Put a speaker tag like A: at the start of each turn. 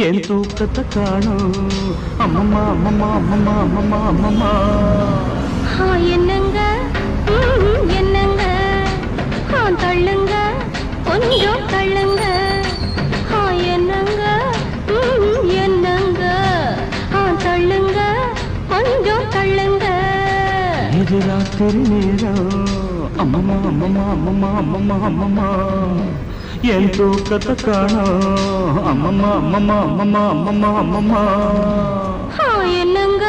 A: என் தூக்கத்தை காணும் அம்மம்மா அம்மம்மா அம்மம்மா அம்மம்மா அம்மம்மா.
B: என்னங்க என்னங்க தள்ளுங்க கொஞ்சம் தள்ளுங்க. என்னங்க என்னங்க தள்ளுங்க கொஞ்சம் தள்ளுங்க.
A: இது ராத்திரி நேரம் அம்மம்மா அம்மம்மா அம்மம்மா அம்மம்மா அம்மம்மா. என் தூக்கத்தை காணும் அம்மம்மா அம்மம்மா அம்மம்மா அம்மம்மா அம்மம்மா.
B: என்னங்க